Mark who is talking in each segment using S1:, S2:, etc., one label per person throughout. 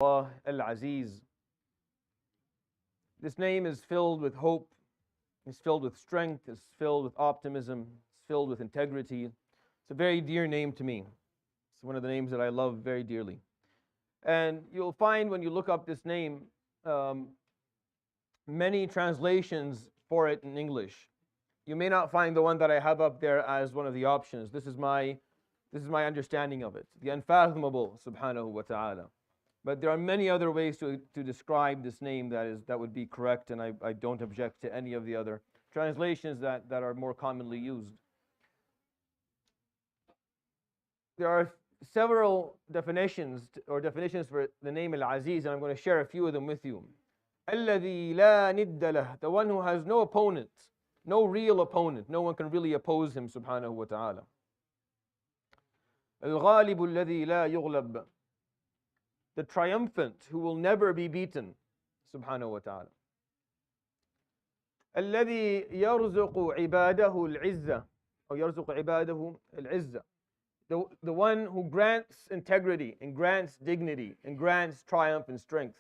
S1: Allah Al-Azeez. This name is filled with hope, it's filled with strength, it's filled with optimism, it's filled with integrity. It's a very dear name to me. It's one of the names that I love very dearly. And you'll find when you look up this name, many translations for it in English. You may not find the one that I have up there as one of the options. This is my understanding of it. The Unfathomable, subhanahu wa ta'ala. But there are many other ways to describe this name that would be correct, and I don't object to any of the other translations that are more commonly used. There are several definitions for the name Al-Azeez, and I'm going to share a few of them with you. الذي لا ند له, the one who has no opponent, no real opponent, no one can really oppose him, subhanahu wa ta'ala. الغالب الذي لا يغلب, the triumphant who will never be beaten, subhanahu wa ta'ala. الذي يرزق عباده العزة, or يرزق عباده العزة, the one who grants integrity and grants dignity and grants triumph and strength.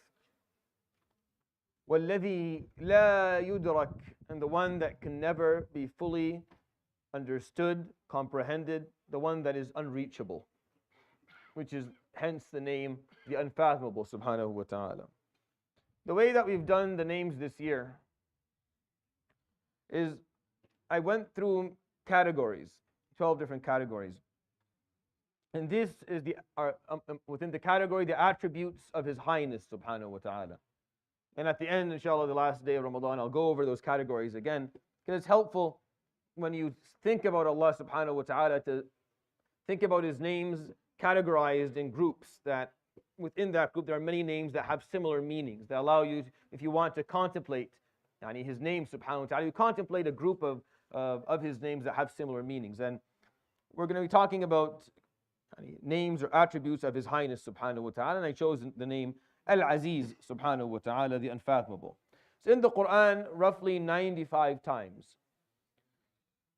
S1: وَالَّذِي لَا يُدْرَكْ, and the one that can never be fully understood, comprehended, the one that is unreachable, which is hence the name, the Unfathomable, subhanahu wa ta'ala. The way that we've done the names this year is I went through categories, 12 different categories. And this is within the category, the attributes of His Highness, subhanahu wa ta'ala. And at the end, inshallah, the last day of Ramadan, I'll go over those categories again, because it's helpful when you think about Allah subhanahu wa ta'ala to think about His names categorized in groups, that within that group there are many names that have similar meanings, that allow you, if you want to contemplate His name subhanahu wa ta'ala, you contemplate a group of His names that have similar meanings. And we're going to be talking about names or attributes of His Highness subhanahu wa ta'ala, and I chose the name Al-Azeez subhanahu wa ta'ala, the Unfathomable. It's in the Quran roughly 95 times.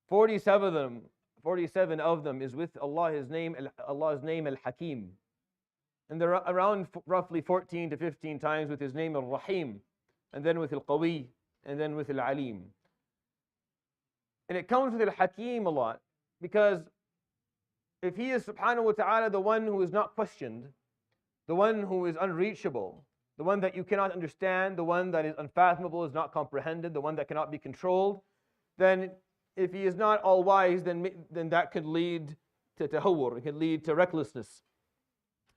S1: 47 of them is with Allah's name Al-Hakim. And there are around roughly 14 to 15 times with His name Al-Rahim, and then with Al-Qawi, and then with Al-Alim. And it comes with Al-Hakim a lot, because if He is subhanahu wa ta'ala the one who is not questioned, the one who is unreachable, the one that you cannot understand, the one that is unfathomable, is not comprehended, the one that cannot be controlled, then if He is not all-wise, then that could lead to tahawwur, it could lead to recklessness.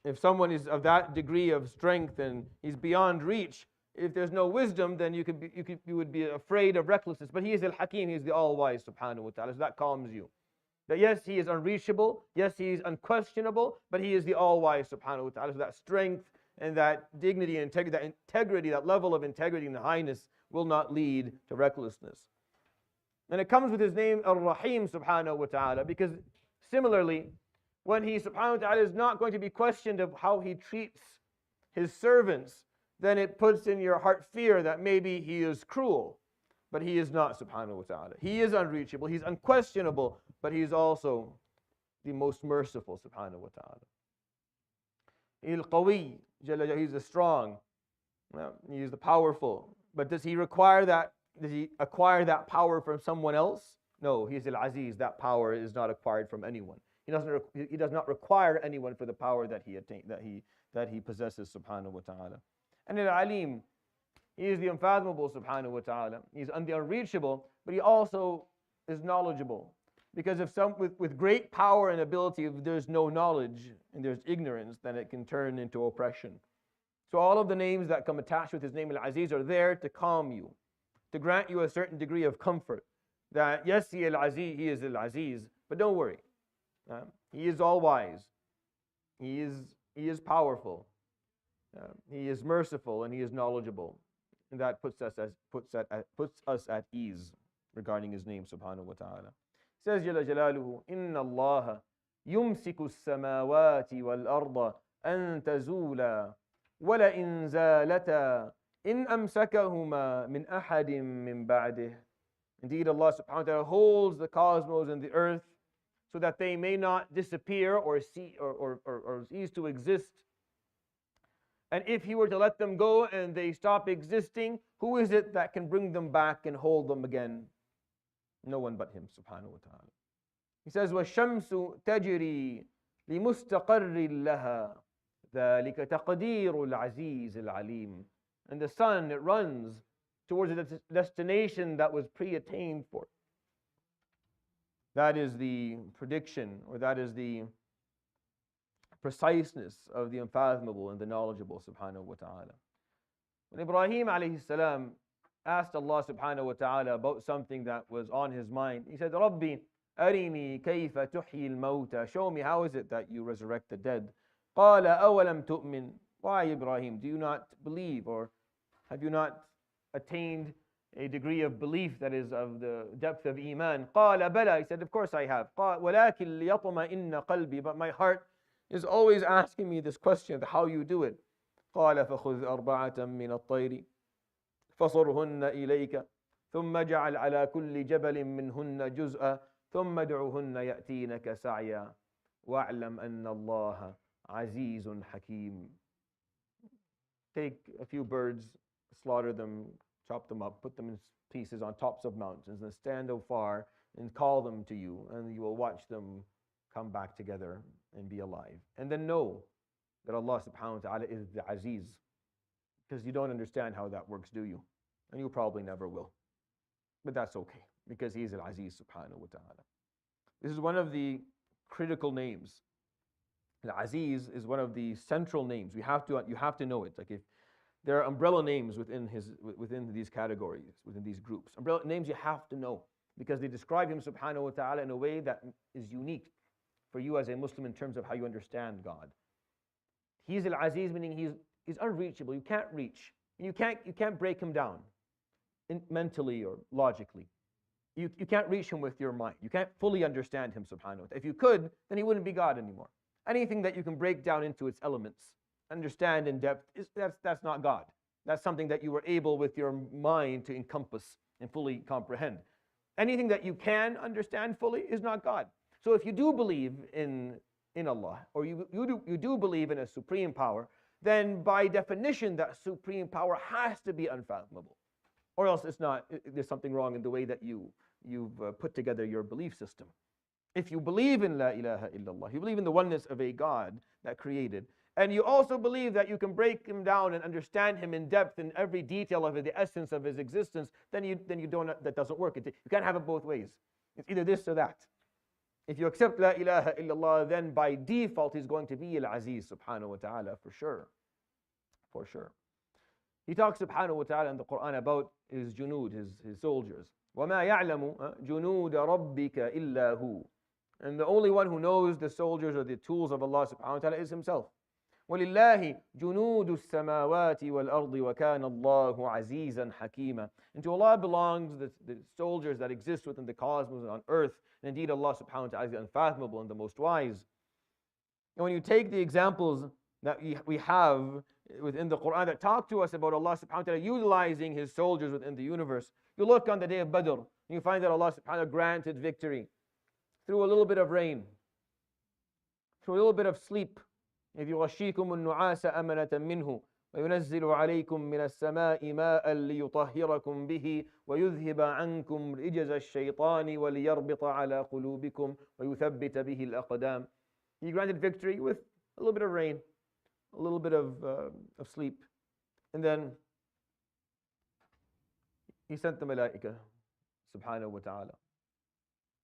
S1: If someone is of that degree of strength and he's beyond reach, if there's no wisdom, then you would be afraid of recklessness. But He is Al-Hakim, He is the all-wise subhanahu wa ta'ala, so that calms you. That yes, He is unreachable, yes, He is unquestionable, but He is the all-wise subhanahu wa ta'ala. So that strength and that dignity and integrity, that level of integrity and highness will not lead to recklessness. And it comes with His name Ar-Rahim subhanahu wa ta'ala, because similarly, when He subhanahu wa ta'ala is not going to be questioned of how He treats His servants, then it puts in your heart fear that maybe He is cruel. But He is not subhanahu wa ta'ala. He is unreachable, He's unquestionable, but He is also the most merciful subhanahu wa ta'ala. Al-Qawi, He's the strong, He is the powerful. But does He require that? Does He acquire that power from someone else? No, He is Al-Azeez. That power is not acquired from anyone. He does not require anyone for the power that He possesses subhanahu wa ta'ala. And Al-Alim, He is the Unfathomable subhanahu wa ta'ala. He's the unreachable, but He also is knowledgeable. Because if with great power and ability, if there's no knowledge and there's ignorance, then it can turn into oppression. So all of the names that come attached with His name Al-Azeez are there to calm you, to grant you a certain degree of comfort. That yes, He is Al-Azeez, but don't worry. He is all-wise. He is powerful. He is merciful, and He is knowledgeable. And that puts us at ease regarding His name subhanahu wa ta'ala. It says Jalla Jalaluhu, Inna Allah yumsiku as-samawati wal-arda an tazula wa la in zalata in amsakahuma min ahadin min ba'dih. Indeed, Allah subhanahu wa ta'ala holds the cosmos and the earth so that they may not disappear or cease to exist And if He were to let them go and they stop existing, who is it that can bring them back and hold them again? No one but Him, subhanahu wa ta'ala. He says, وَالشَّمْسُ تَجْرِي لِمُسْتَقَرٍّ لَهَا ذَلِكَ تَقْدِيرُ الْعَزِيزِ الْعَلِيمِ. And the sun, it runs towards a destination that was pre-attained for. That is the prediction, or that is the preciseness of the unfathomable and the knowledgeable, subhanahu wa ta'ala. When Ibrahim alayhi salam asked Allah subhanahu wa ta'ala about something that was on his mind, he said, Rabbi, arini kayfa tuhyi al-mawta. Show me, how is it that you resurrect the dead? Qala awalam tu'min. Why, Ibrahim, do you not believe, or have you not attained a degree of belief that is of the depth of iman? Qala bala. He said, of course I have. Walakin liyatma'inna qalbi. But my heart is always asking me this question of how you do it. قال فخذ أربعة من الطير فصرهن إليك ثم اجعل على كل جبل منهن جزءا ثم ادعهن يأتينك سعيا واعلم أن الله عزيز حكيم. Take a few birds, slaughter them, chop them up, put them in pieces on tops of mountains, and stand afar and call them to you, and you will watch them come back together and be alive. And then know that Allah subhanahu wa ta'ala is the Aziz, because you don't understand how that works, do you? And you probably never will. But that's okay, because He is Al-Azeez subhanahu wa ta'ala. This is one of the critical names. Al-Aziz is one of the central names. You have to know it. Like, if there are umbrella names within these categories, within these groups. Umbrella names you have to know, because they describe Him subhanahu wa ta'ala in a way that is unique for you as a Muslim in terms of how you understand God. He's Al-Aziz, meaning He's unreachable. You can't reach. You can't break Him down mentally or logically. You can't reach Him with your mind. You can't fully understand Him subhanahu wa ta'ala. If you could, then He wouldn't be God anymore. Anything that you can break down into its elements, understand in depth, that's not God. That's something that you were able with your mind to encompass and fully comprehend. Anything that you can understand fully is not God. So if you do believe in Allah, or you do believe in a supreme power, then by definition that supreme power has to be unfathomable, or else it's not. There's something wrong in the way that you've put together your belief system. If you believe in La ilaha illallah, you believe in the oneness of a God that created, and you also believe that you can break Him down and understand Him in depth in every detail of the essence of His existence, then you don't. That doesn't work. You can't have it both ways. It's either this or that. If you accept La ilaha illallah, then by default He's going to be Al-Azeez subhanahu wa ta'ala for sure. For sure. He talks subhanahu wa ta'ala in the Quran about His junud, His soldiers. وَمَا يَعْلَمُ جُنُودَ رَبِّكَ إِلَّا هُ. And the only one who knows the soldiers or the tools of Allah subhanahu wa ta'ala is Himself. وَلِلَّهِ جُنُودُ السَّمَاوَاتِ وَالْأَرْضِ وَكَانَ اللَّهُ عَزِيزًا حَكِيمًا. And to Allah belongs the soldiers that exist within the cosmos and on earth. And indeed Allah subhanahu wa ta'ala is the unfathomable and the most wise. And when you take the examples that we have within the Quran that talk to us about Allah subhanahu wa ta'ala utilizing His soldiers within the universe, you look on the day of Badr, and you find that Allah subhanahu wa ta'ala granted victory through a little bit of rain, through a little bit of sleep. إذ يغشيكم النعاس أمنة منه وينزل عليكم من السماء ماء ليطهركم به ويذهب عنكم رجز الشيطان وليربط على قلوبكم ويثبت به الأقدام. He granted victory with a little bit of rain, a little bit of sleep, and then He sent the malaika subhanahu wa ta'ala.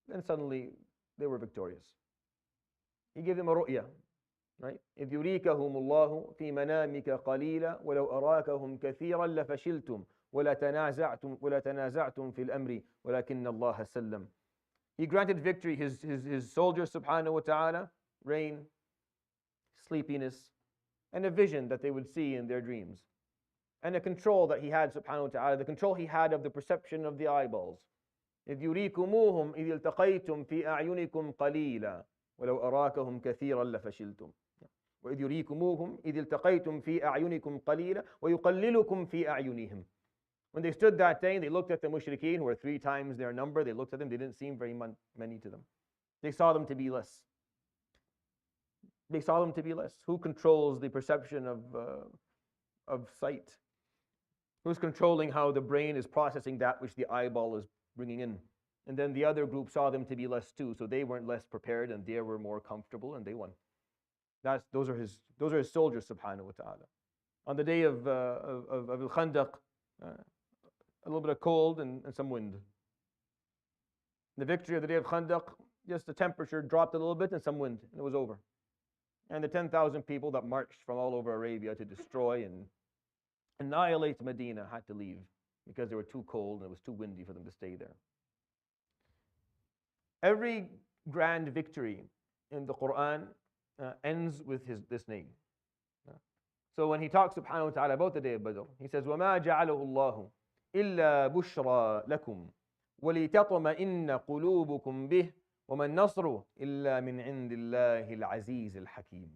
S1: Then suddenly they were victorious. He gave them a ru'ya. Right? إذ يريكهم الله في منامك قليلا ولو أراكهم كثيرا لفشلتم ولا تنازعتم في الأمر ولكن الله سلم. He granted victory his soldiers subhanahu wa ta'ala, rain, sleepiness, and a vision that they would see in their dreams, and a control that He had subhanahu wa ta'ala, the control He had of the perception of the eyeballs. إذ يريكموهم إذ التقيتم في أعينكم قليلا ولو أراكهم كثيرا لفشلتم. وإذ يريكموهم إذ التقيتم في أعينكم قليلا ويقللكم في أعينهم. When they stood that day and they looked at the mushrikeen who were 3 times their number, they looked at them, they didn't seem very many to them. They saw them to be less. They saw them to be less. Who controls the perception of of sight? Who's controlling how the brain is processing that which the eyeball is bringing in? And then the other group saw them to be less too, so they weren't less prepared and they were more comfortable and they won. Those are his soldiers, subhanahu wa ta'ala. On the day of Al-Khandaq, a little bit of cold and some wind. The victory of the day of Khandaq, just the temperature dropped a little bit and some wind, and it was over. And the 10,000 people that marched from all over Arabia to destroy and annihilate Medina had to leave because they were too cold and it was too windy for them to stay there. Every grand victory in the Quran ends with this name. So when he talks subhanahu wa ta'ala about the day of Badr, he says, وَمَا جَعَلَهُ اللَّهُ إِلَّا بُشْرَى لَكُمْ وَلِتَطْمَئِنَّ قُلُوبُكُمْ بِهِ وَمَا النَّصْرُ إِلَّا مِنْ عِنْدِ اللَّهِ الْعَزِيزِ الْحَكِيمِ.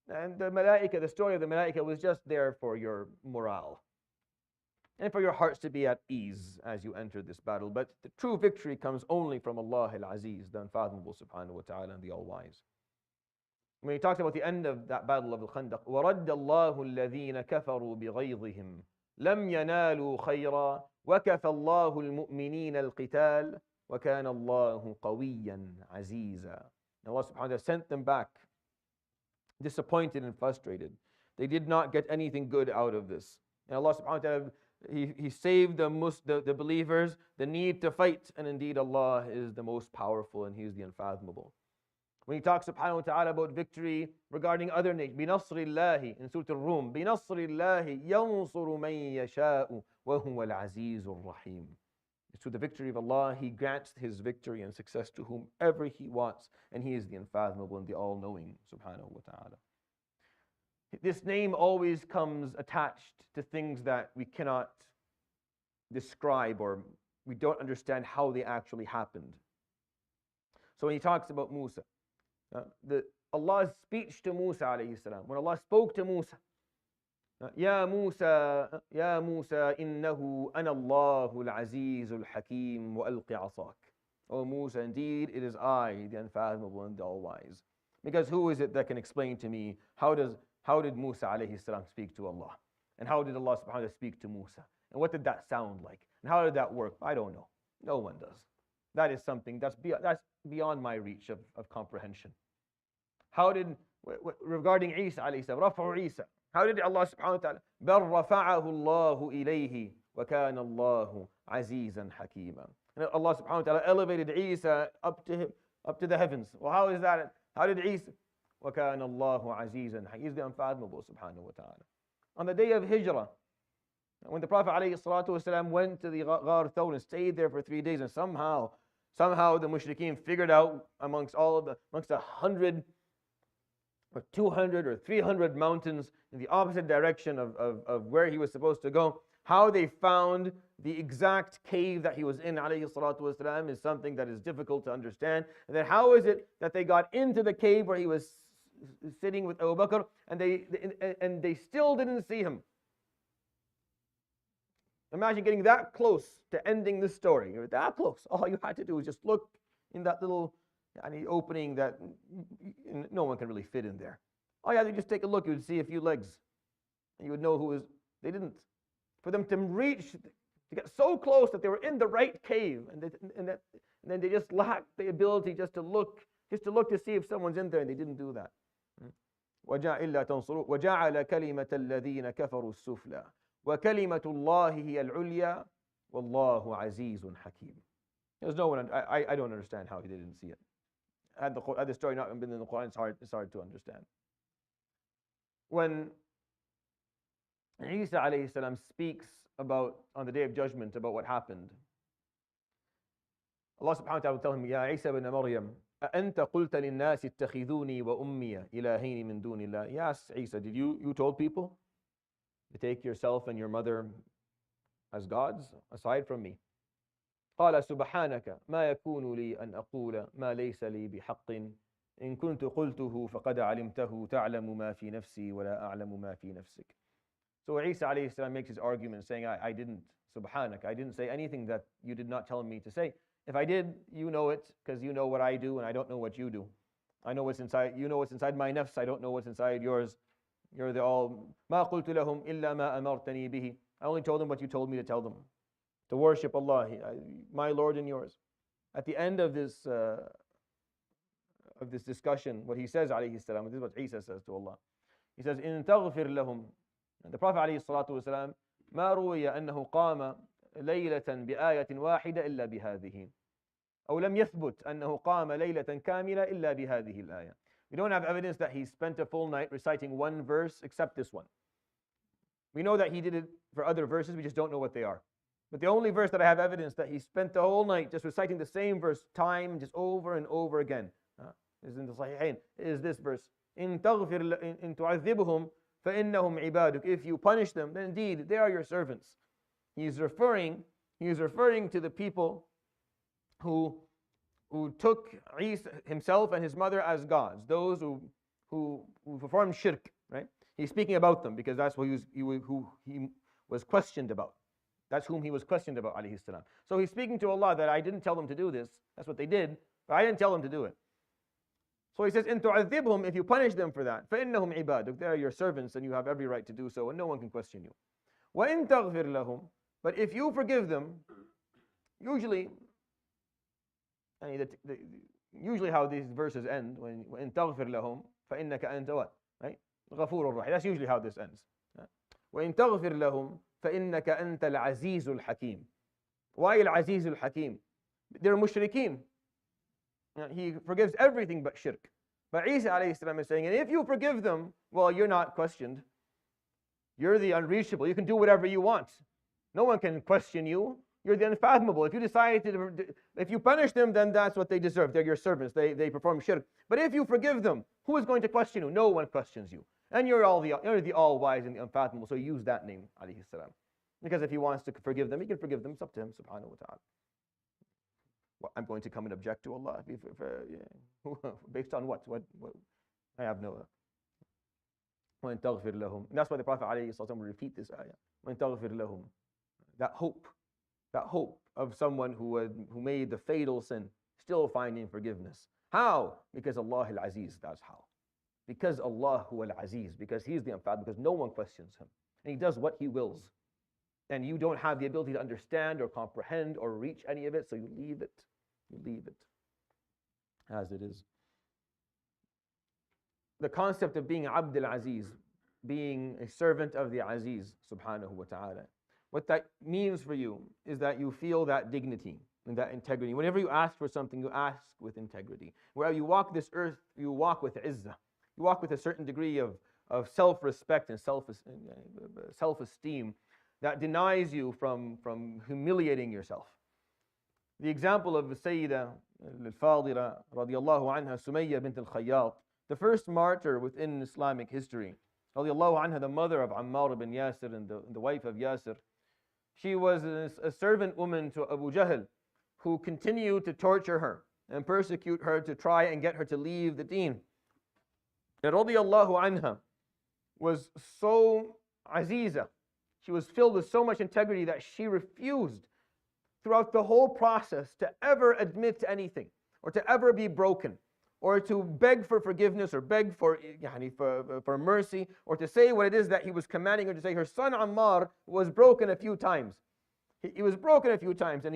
S1: And the story of the Malaika was just there for your morale and for your hearts to be at ease as you enter this battle. But the true victory comes only from Allah Al-Azeez, the Unfathomable subhanahu wa ta'ala, and the All-Wise. When he talks about the end of that battle of Al-Khandaq, وَرَدَّ اللَّهُ الَّذِينَ كَفَرُوا بِغَيْظِهِمْ لَمْ يَنَالُوا خَيْرًا وَكَفَى اللَّهُ الْمُؤْمِنِينَ الْقِتَالَ وَكَانَ اللَّهُ قَوِيًّا عَزِيزًا. Allah subhanahu wa ta'ala sent them back disappointed and frustrated. They did not get anything good out of this. And Allah subhanahu wa ta'ala, He saved the believers the need to fight, and indeed Allah is the most powerful and He is the Unfathomable. When He talks subhanahu wa ta'ala about victory regarding other nations, بِنَصْرِ اللَّهِ in Surah Al-Rum, بِنَصْرِ اللَّهِ يَنْصُرُ مَنْ يَشَاءُ وَهُوَ الْعَزِيزُ الرَّحِيمُ. It's through the victory of Allah, He grants His victory and success to whomever He wants, and He is the Unfathomable and the All-Knowing subhanahu wa ta'ala. This name always comes attached to things that we cannot describe or we don't understand how they actually happened. So when He talks about Musa, Allah's speech to Musa alayhi salam, when Allah spoke to Musa, Ya Musa, innahu ana Allahu al-Azeez al-Hakim wa alqi asak. O Musa, indeed it is I, the Unfathomable and the All-Wise. Because who is it that can explain to me how did Musa alayhi salam speak to Allah? And how did Allah subhanahu wa ta'ala speak to Musa? And what did that sound like? And how did that work? I don't know. No one does. That is something that's beyond my reach of comprehension. How did, regarding Isa alayhi salam, Rafa'u Isa, how did Allah subhanahu wa ta'ala, بَلْ رَفَعَهُ اللَّهُ إِلَيْهِ وَكَانَ اللَّهُ عَزِيزًا حَكِيمًا. And Allah subhanahu wa ta'ala elevated Isa up to the heavens. Well, how is that? How did Isa? وَكَانَ اللَّهُ عَزِيزًا. He is the Unfathomable subhanahu wa ta'ala. On the day of Hijrah, when the Prophet alayhi salatu wasalam went to the Ghar Thawr and stayed there for 3 days, and somehow the mushrikeen figured out amongst 100 or 200 or 300 mountains in the opposite direction of where he was supposed to go, how they found the exact cave that he was in alayhi salatu wasalam is something that is difficult to understand. And then how is it that they got into the cave where he was sitting with Abu Bakr and they still didn't see him? Imagine getting that close to ending this story. You're that close. All you had to do was just look in that little opening that no one can really fit in there. All you had to just take a look, you would see a few legs. And you would know who was. They didn't. For them to reach, to get so close that they were in the right cave, and then they just lacked the ability just to look to see if someone's in there, and they didn't do that. وَجَعَلَ كَلِمَةَ الَّذِينَ كَفَرُوا السُّفْلَى وَكَلِمَةُ اللَّهِ هِيَ الْعُلْيَا وَاللَّهُ عَزِيزٌ حَكِيمٌ. There's no one. I don't understand how he didn't see it. Had the story not been in the Quran, it's hard to understand. When Isa alayhi salam speaks about on the day of judgment about what happened, Allah subhanahu wa ta'ala will tell him, Ya Isa ibn Maryam, أَأَنْتَ قُلْتَ لِلنَّاسِ اتَّخِذُونِي وَأُمِّيَ إِلَهَيْنِ مِن دُونِ اللَّهِ. Yes, Isa, did you told people to take yourself and your mother as gods aside from me? قال سبحانك ما يكون لي أن أقول ما ليس لي بحق إن كنت قلته فقد علمته تعلم ما في نفسي ولا أعلم ما في نفسك. So Isa alayhi salam makes his argument saying, I didn't, subhanak, I didn't say anything that you did not tell me to say. If I did, you know it, because you know what I do and I don't know what you do. I know what's inside, you know what's inside my nafs, I don't know what's inside yours. You're the all. ما قلت لهم إلا ما أمرتني به. I only told them what you told me to tell them. To worship Allah, my Lord and yours. At the end of this discussion, what he says, alayhi salam, this is what Isa says to Allah. He says, إن تغفر لهم. And the Prophet alayhi salatu wasalam, ما روي أنه قام ليلة بآية واحدة إلا بهذه. أو لم يثبت أنه قام ليلة كاملة إلا بهذه الآية. We don't have evidence that he spent a full night reciting one verse except this one. We know that he did it for other verses, we just don't know what they are. But the only verse that I have evidence that he spent the whole night just reciting the same verse time, just over and over again, is in the Sahihain, is this verse. إن تعذبهم فإنهم عبادك. If you punish them, then indeed they are your servants. He's referring to the people who took Isa himself and his mother as gods, those who performed shirk, right? He's speaking about them because that's who he was questioned about. That's whom he was questioned about, alayhi salam. So he's speaking to Allah that I didn't tell them to do this. That's what they did, but I didn't tell them to do it. So he says, إن تعذبهم, if you punish them for that, فإنهم عبادك, they are your servants and you have every right to do so and no one can question you. وإن تغفر لهم, but if you forgive them, usually how these verses end, when وإن تغفر لهم فإنك أنت what? Right? غفور الرحيم. That's usually how this ends. وإن تغفر لهم فإنك أنت العزيز الحكيم. Why العزيز الحكيم? They're mushrikeen. He forgives everything but shirk. But Isa alayhi salam is saying, and if you forgive them, well, you're not questioned. You're the unreachable. You can do whatever you want. No one can question you. You're the unfathomable. If you decide if you punish them, then that's what they deserve. They're your servants. They perform shirk. But if you forgive them, who is going to question you? No one questions you. And you're the all-wise and the unfathomable. So use that name, alayhi salam. Because if he wants to forgive them, he can forgive them. It's up to him, subhanahu wa ta'ala. Well, I'm going to come and object to Allah. Based on what? What? I have no. وَإِن تَغْفِرْ لَهُمْ. And that's why the Prophet ﷺ will repeat this ayah. وَإِن تَغْفِرْ لَهُمْ. That hope of someone who made the fatal sin, still finding forgiveness. How? Because Allah Al-Azeez, that's how. Because Allah Al-Azeez, because He's the unfathomable, because no one questions Him. And He does what He wills. And you don't have the ability to understand or comprehend or reach any of it, so you leave it. You leave it as it is. The concept of being Abd al-Aziz, being a servant of the Aziz, subhanahu wa ta'ala, what that means for you is that you feel that dignity and that integrity. Whenever you ask for something, you ask with integrity. Wherever you walk this earth, you walk with izzah. You walk with a certain degree of self-respect and self-esteem that denies you from humiliating yourself. The example of the Sayyida al-Fadila radiyallahu anha, Sumayya bint al-Khayyat, the first martyr within Islamic history, radiyallahu anha, the mother of Ammar ibn Yasir and the wife of Yasir. She was a servant woman to Abu Jahl, who continued to torture her and persecute her to try and get her to leave the deen. And radiyallahu anha was so aziza, she was filled with so much integrity that she refused throughout the whole process to ever admit to anything or to ever be broken or to beg for forgiveness or beg for mercy or to say what it is that he was commanding her to say. Her son Ammar was broken a few times. He was broken a few times and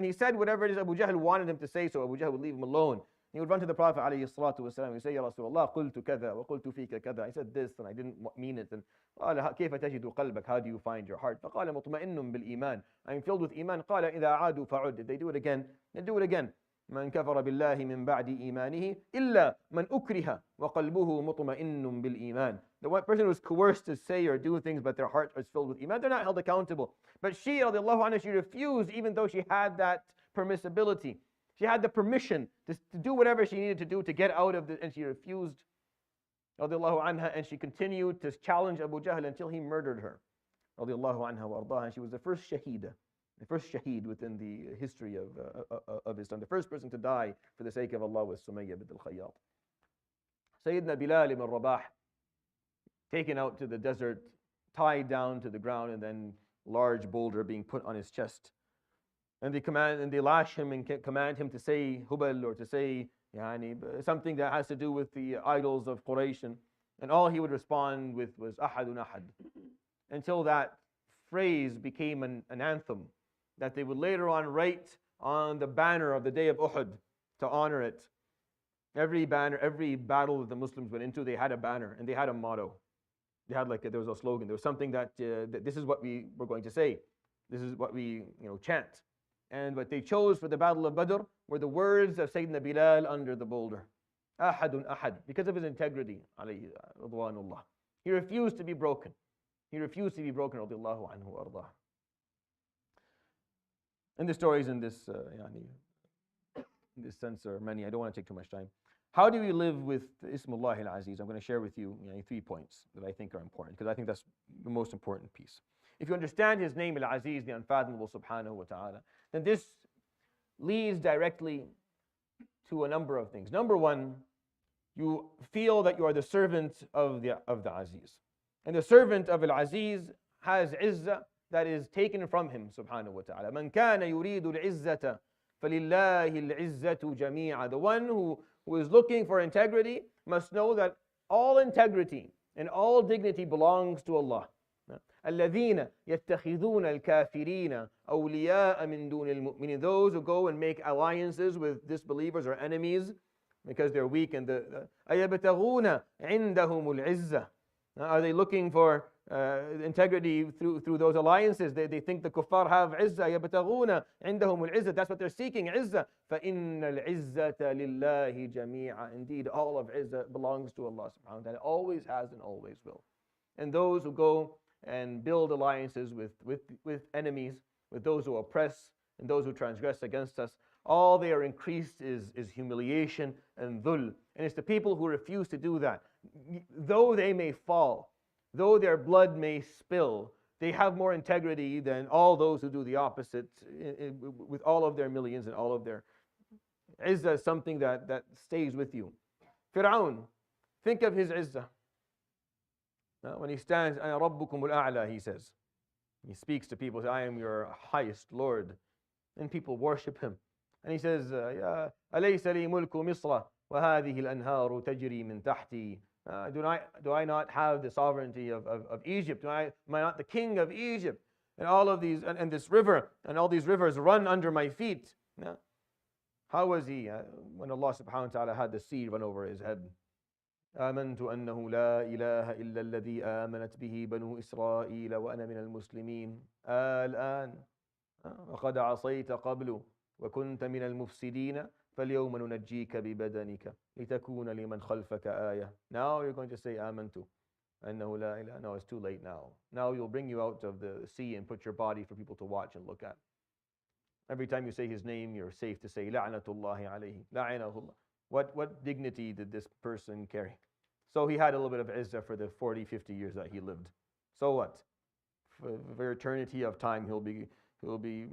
S1: he said whatever it is Abu Jahl wanted him to say, so Abu Jahl would leave him alone. He would run to the Prophet ﷺ and say, Ya Rasulullah, قلت كذا وقلت فيك كذا. I said this and I didn't mean it. And قال كيف تجد قلبك? How do you find your heart? فقال مطمئن بالإيمان. I'm filled with iman. قال إذا عادوا فعد. If they do it again, then do it again. من كفر بالله من بعد إيمانه إلا من أكره وقلبه مطمئن بالإيمان. The one person who is coerced to say or do things but their heart is filled with iman, they're not held accountable. But she, radiallahu anha, she refused even though she had that permissibility. She had the permission to do whatever she needed to do to get out of it, and she refused, radiallahu anha, and she continued to challenge Abu Jahl until he murdered her, radiallahu anha wa ardaha. And she was the first shaheed within the history of Islam. The first person to die for the sake of Allah was Sumayya bint al-Khayyat. Sayyidina Bilal ibn Rabah, taken out to the desert, tied down to the ground, and then large boulder being put on his chest. And they lash him and command him to say Hubal or to say something that has to do with the idols of Quraysh. And And all he would respond with was Ahadun Ahad, until that phrase became an anthem that they would later on write on the banner of the day of Uhud to honor it. Every banner, every battle that the Muslims went into, they had a banner and they had a motto. They had there was a slogan. There was something that this is what we were going to say. This is what we chant. And what they chose for the Battle of Badr were the words of Sayyidina Bilal under the boulder. Ahadun Ahad, because of his integrity, alayhi ridwanullah. He refused to be broken. He refused to be broken, radiallahu anhu ardah. And the stories in this sense are many. I don't want to take too much time. How do we live with Ismullah al-Azeez? I'm going to share with you 3 points that I think are important, because I think that's the most important piece. If you understand his name, Al-Azeez, the Unfathomable subhanahu wa ta'ala, then this leads directly to a number of things. Number one, you feel that you are the servant of the Aziz. And the servant of Al-Aziz has izzah that is taken from him, subhanahu wa ta'ala. Man kana yuridu al-izzata falillahi al-izzatu jami'a. The one who is looking for integrity must know that all integrity and all dignity belongs to Allah. الذين يتخذون الكافرين أولياء من دون المؤمنين. Those who go and make alliances with disbelievers or enemies because they're weak and أيبتغون عندهم العزة. Are they looking for integrity through those alliances? They think the kuffar have izzah. يبتغون عندهم العزة. That's what they're seeking, izzah. فإن العزة لله جميعا. Indeed, all of izzah belongs to Allah subhanahu wa ta'ala. Always has and always will. And those who go and build alliances with enemies, with those who oppress and those who transgress against us, all they are increased is humiliation and dhul. And it's the people who refuse to do that. Though they may fall, though their blood may spill, they have more integrity than all those who do the opposite with all of their millions and all of their izzah is something that stays with you. Fir'aun, think of his izzah. When he stands, أَنَا رَبُّكُمُ الْأَعْلَى, he says. He speaks to people, I am your highest Lord. And people worship him. And he says, أَلَيْسَ لِي مُلْكُ مِصْرَ وَهَذِهِ الْأَنْهَارُ تَجْرِي مِنْ تَحْتِي. Do I not have the sovereignty of Egypt? Am I not the king of Egypt? And all of these, and this river, and all these rivers run under my feet. How was he when Allah subhanahu wa ta'ala had the sea run over his head? آمنت أنه لا إله إلا الذي آمنت به بنو إسرائيل وأنا من المسلمين الآن وقد عصيت قبل وكنت من المفسدين فاليوم ننجيك ببدنك لتكون لمن خلفك آية. Now you're going to say آمنت أنه لا إله. No, it's too late now. Now you'll bring you out of the sea and put your body for people to watch and look at. Every time you say his name, you're safe to say لعنة الله عليه لعنه الله. What dignity did this person carry? So he had a little bit of izzah for the 40, 50 years that he lived. So what? For eternity of time, he'll be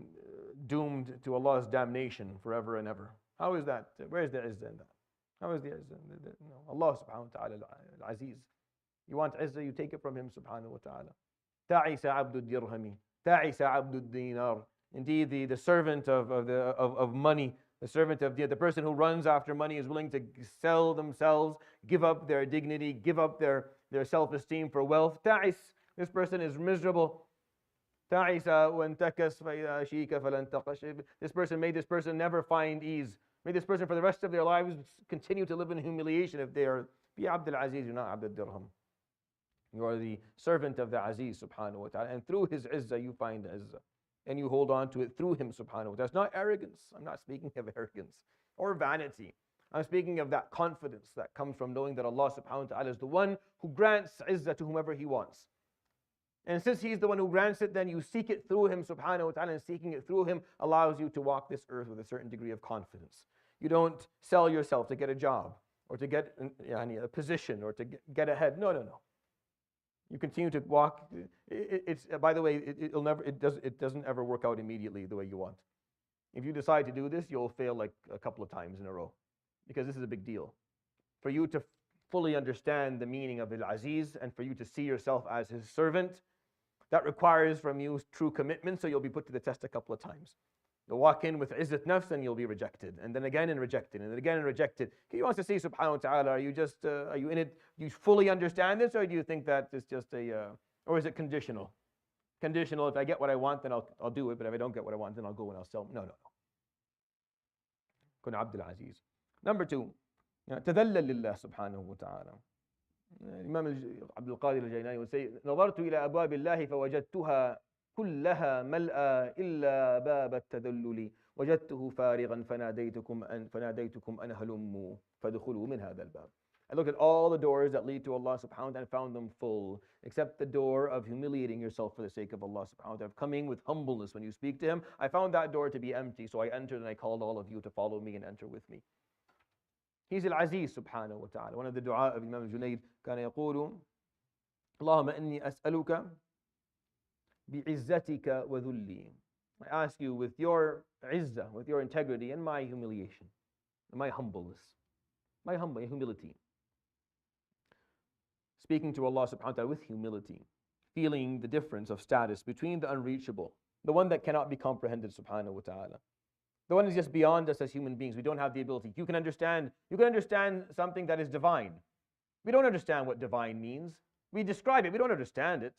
S1: doomed to Allah's damnation forever and ever. How is that? Where is the izzah in that? How is the izzah? No. Allah subhanahu wa ta'ala al-Aziz. You want izzah, you take it from him subhanahu wa ta'ala. تعس عبد الدرهم تعس عبد الدينار. Indeed, the servant of money, the servant of the person who runs after money is willing to sell themselves, give up their dignity, give up their self-esteem for wealth. Ta'is, this person is miserable. Ta'isa وانتكس فإذا شيك فلن تقش. This person never find ease. May this person for the rest of their lives continue to live in humiliation if they are be Abdul Aziz, you're not Abdul Dirham. You are the servant of the Aziz subhanahu wa ta'ala. And through his izzah you find izzah. And you hold on to it through him subhanahu wa ta'ala. That's not arrogance. I'm not speaking of arrogance or vanity. I'm speaking of that confidence that comes from knowing that Allah subhanahu wa ta'ala is the one who grants izzah to whomever he wants. And since he's the one who grants it, then you seek it through him subhanahu wa ta'ala, and seeking it through him allows you to walk this earth with a certain degree of confidence. You don't sell yourself to get a job or to get a position or to get ahead. No. You continue to walk. By the way, it doesn't ever work out immediately the way you want. If you decide to do this, you'll fail like a couple of times in a row, because this is a big deal. For you to fully understand the meaning of Al-Aziz and for you to see yourself as his servant, that requires from you true commitment, so you'll be put to the test a couple of times. You'll walk in with izzat nafs and you'll be rejected, and then again and rejected, and then again and rejected. He wants to see subhanahu wa ta'ala, are you in it, do you fully understand this, or do you think that it's just or is it conditional? Conditional, if I get what I want, then I'll do it, but if I don't get what I want, then I'll go and I'll sell. No. Kun Al-Azeez. Number 2, تذلل لله سبحانه وتعالى. Imam Abdul Qadir al-Jailani would say, نظرت إلى أبواب الله فوجدتها كلها ملأى إلا باب التذلل وجدته فارغا فناديتكم أن هلموا فادخلوا من هذا الباب. I looked at all the doors that lead to Allah subhanahu wa ta'ala and found them full, except the door of humiliating yourself for the sake of Allah subhanahu wa ta'ala, of coming with humbleness when you speak to Him. I found that door to be empty, so I entered and I called all of you to follow me and enter with me. He's Al-Azeez subhanahu wa ta'ala. One of the dua of Imam al-Junayd كان يقول اللهم إني أسألك بعزتك وذلي. I ask you with your izzah, with your integrity and my humiliation, my humbleness, my humility. Speaking to Allah subhanahu wa ta'ala with humility, feeling the difference of status between the unreachable, the one that cannot be comprehended subhanahu wa ta'ala, the one is just beyond us as human beings. We don't have the ability. You can understand something that is divine. We don't understand what divine means. We describe it, we don't understand it.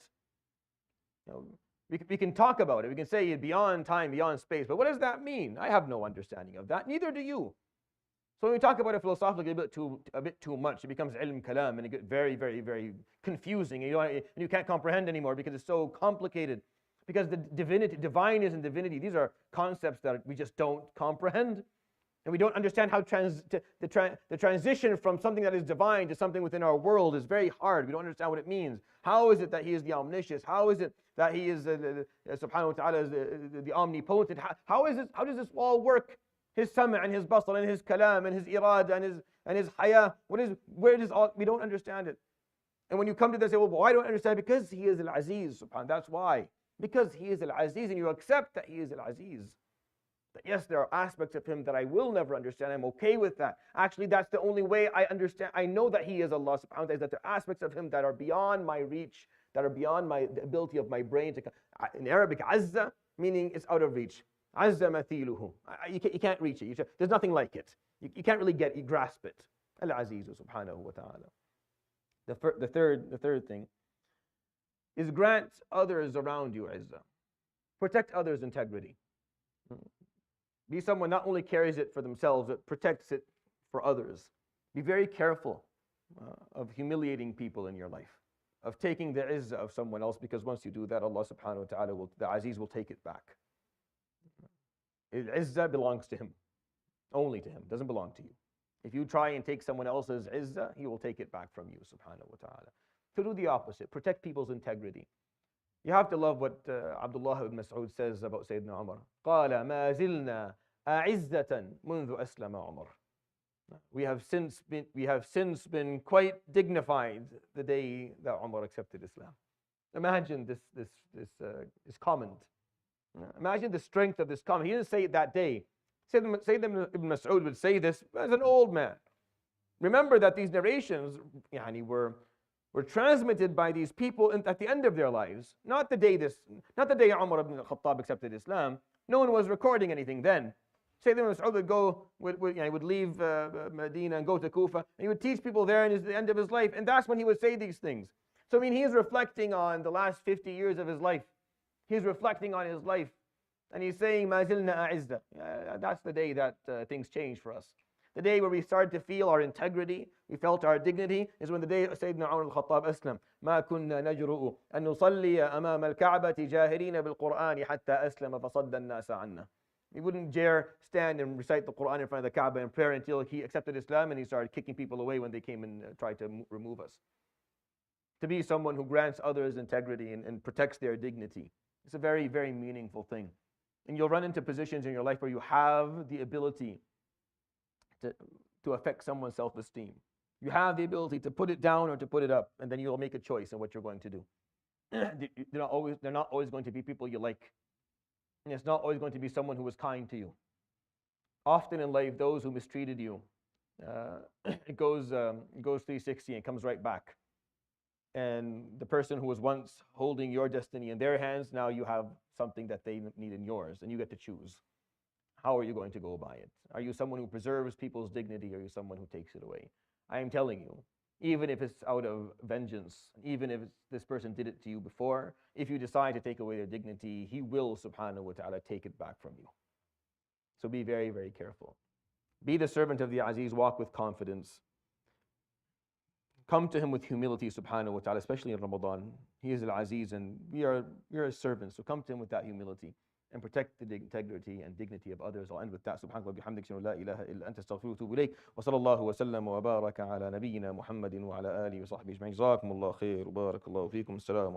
S1: We can talk about it. We can say it beyond time, beyond space. But what does that mean? I have no understanding of that. Neither do you. So when we talk about it philosophically a bit too much, it becomes ilm kalam, and it gets very, very, very confusing. And you can't comprehend anymore because it's so complicated. Because the divineness and divinity, these are concepts that we just don't comprehend. And we don't understand how the transition from something that is divine to something within our world is very hard. We don't understand what it means. How is it that He is the omniscient? How is it that He is subhanahu wa ta'ala is the omnipotent? How does this all work? His sama' and His basar and His kalam and His irada and His haya. We don't understand it. And when you come to this, say, well, why don't I understand? Because He is Al-Azeez, subhanahu. That's why. Because He is Al-Azeez, and you accept that He is Al-Azeez. That yes, there are aspects of Him that I will never understand. I'm okay with that. Actually, that's the only way I understand. I know that He is Allah subhanahu wa ta'ala, is that there are aspects of Him that are beyond my reach, that are beyond the ability of my brain to. In Arabic, azza, meaning it's out of reach. Azza mathiluhu. You can't reach it. There's nothing like it. You can't really grasp it. Al-Azeez subhanahu wa ta'ala. The third thing is grant others around you izzah. Protect others' integrity. Be someone not only carries it for themselves, but protects it for others. Be very careful of humiliating people in your life, of taking the izzah of someone else, because once you do that, Allah subhanahu wa ta'ala, the Aziz will take it back. Izzah belongs to Him, only to Him, doesn't belong to you. If you try and take someone else's izzah, He will take it back from you subhanahu wa ta'ala. To do the opposite, protect people's integrity. You have to love what Abdullah ibn Mas'ud says about Sayyidina Umar. قال ما زلنا أعزة منذ أسلم عمر. We have since been quite dignified the day that Umar accepted Islam. Imagine this comment. Imagine the strength of this comment. He didn't say it that day. Sayyidina ibn Mas'ud would say this as an old man. Remember that these narrations were transmitted by these people at the end of their lives, not the day Umar ibn al-Khattab accepted Islam. No one was recording anything then. Sayyidina Mas'ud would leave Medina and go to Kufa, and he would teach people there at the end of his life, and that's when he would say these things. So he's reflecting on the last 50 years of his life. He's reflecting on his life, and he's saying, "Ma zilna a'izza." That's the day that things change for us. The day where we started to feel our integrity, we felt our dignity, is when the day Sayyidina Umar al-Khattab Aslam. ما كنا نجرؤ أن نصلي أمام الكعبة جاهرين بالقرآن حتى أسلم فصد الناس عنا. He wouldn't dare stand and recite the Quran in front of the Kaaba and pray until he accepted Islam, and he started kicking people away when they came and tried to remove us. To be someone who grants others integrity and protects their dignity, it's a very, very meaningful thing. And you'll run into positions in your life where you have the ability to affect someone's self-esteem. You have the ability to put it down or to put it up, and then you'll make a choice in what you're going to do. They're not always going to be people you like. And it's not always going to be someone who was kind to you. Often in life, those who mistreated you, it goes 360 and comes right back. And the person who was once holding your destiny in their hands, now you have something that they need in yours, and you get to choose. How are you going to go by it? Are you someone who preserves people's dignity, or are you someone who takes it away? I am telling you, even if it's out of vengeance, even if this person did it to you before, if you decide to take away their dignity, He will, subhanahu wa ta'ala, take it back from you. So be very, very careful. Be the servant of the Aziz, walk with confidence. Come to Him with humility, subhanahu wa ta'ala, especially in Ramadan. He is Al-Azeez, and we are His servants. So come to Him with that humility and protect the integrity and dignity of others. I'll end with that. Subhanahu wa bihamdik, la ilaha illa anta astaghfiruka wa atubu ilayk. Wa sallallahu wa sallam wa baraka ala nabiyyina Muhammadin wa ala alihi wa sahbihi ajma'in. Jazakumullahu khair wa barakallahu feekum. Assalamu